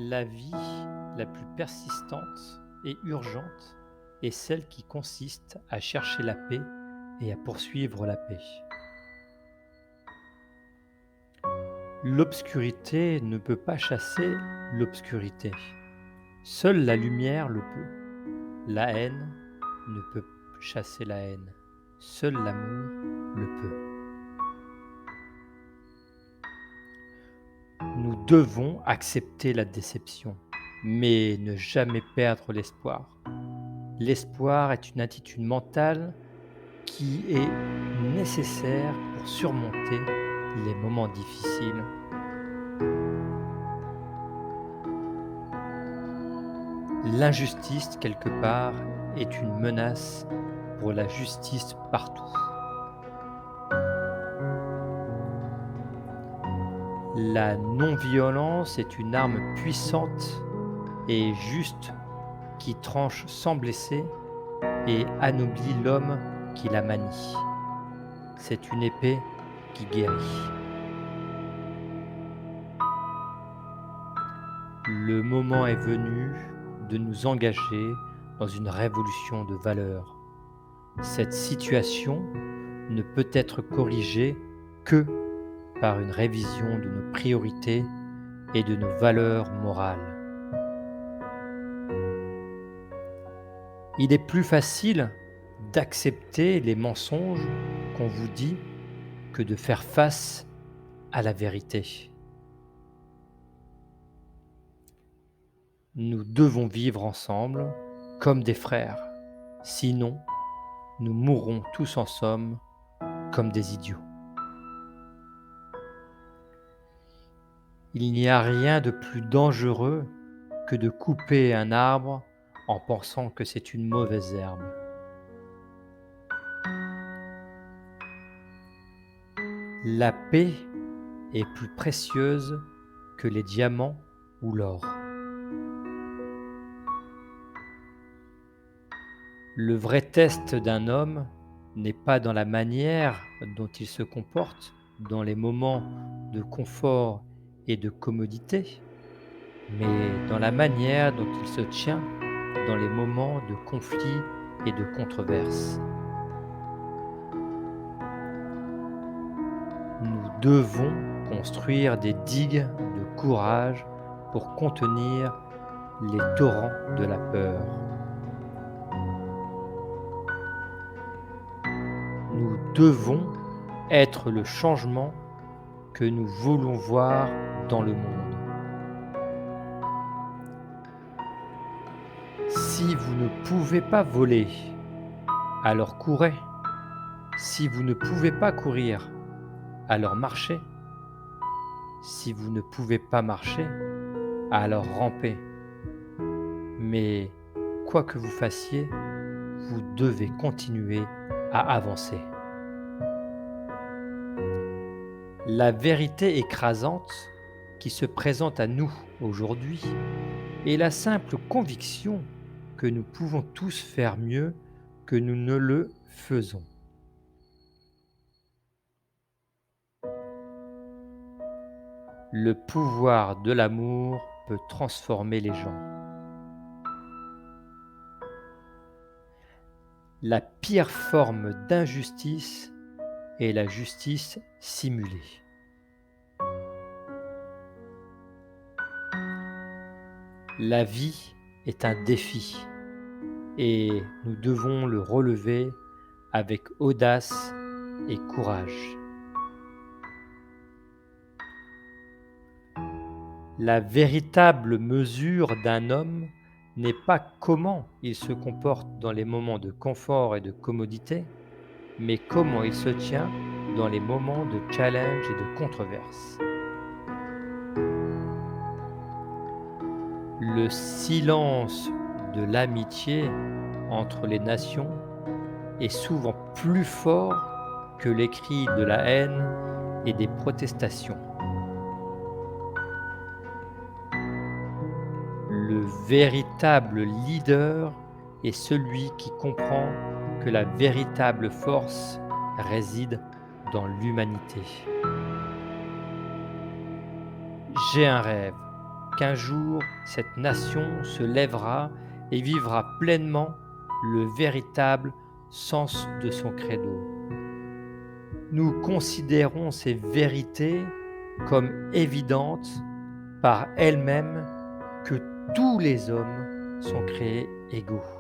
La vie la plus persistante et urgente est celle qui consiste à chercher la paix et à poursuivre la paix. L'obscurité ne peut pas chasser l'obscurité. Seule la lumière le peut. La haine ne peut chasser la haine. Seul l'amour le peut. Nous devons accepter la déception, mais ne jamais perdre l'espoir. L'espoir est une attitude mentale qui est nécessaire pour surmonter les moments difficiles. L'injustice, quelque part, est une menace pour la justice partout. La non-violence est une arme puissante et juste qui tranche sans blesser et anoblit l'homme qui la manie. C'est une épée qui guérit. Le moment est venu de nous engager dans une révolution de valeurs. Cette situation ne peut être corrigée que par une révision de nos priorités et de nos valeurs morales. Il est plus facile d'accepter les mensonges qu'on vous dit que de faire face à la vérité. Nous devons vivre ensemble comme des frères, sinon nous mourrons tous en somme comme des idiots. Il n'y a rien de plus dangereux que de couper un arbre en pensant que c'est une mauvaise herbe. La paix est plus précieuse que les diamants ou l'or. Le vrai test d'un homme n'est pas dans la manière dont il se comporte dans les moments de confort et de commodité, mais dans la manière dont il se tient dans les moments de conflit et de controverse. Nous devons construire des digues de courage pour contenir les torrents de la peur. Nous devons être le changement que nous voulons voir dans le monde. Si vous ne pouvez pas voler, alors courez. Si vous ne pouvez pas courir, alors marchez. Si vous ne pouvez pas marcher, alors rampez. Mais quoi que vous fassiez, vous devez continuer à avancer. La vérité écrasante qui se présente à nous aujourd'hui est la simple conviction que nous pouvons tous faire mieux que nous ne le faisons. Le pouvoir de l'amour peut transformer les gens. La pire forme d'injustice est la justice simulée. La vie est un défi et nous devons le relever avec audace et courage. La véritable mesure d'un homme n'est pas comment il se comporte dans les moments de confort et de commodité, mais comment il se tient dans les moments de challenge et de controverse. Le silence de l'amitié entre les nations est souvent plus fort que les cris de la haine et des protestations. Le véritable leader est celui qui comprend que la véritable force réside dans l'humanité. J'ai un rêve, qu'un jour cette nation se lèvera et vivra pleinement le véritable sens de son credo. Nous considérons ces vérités comme évidentes par elles-mêmes que tous les hommes sont créés égaux.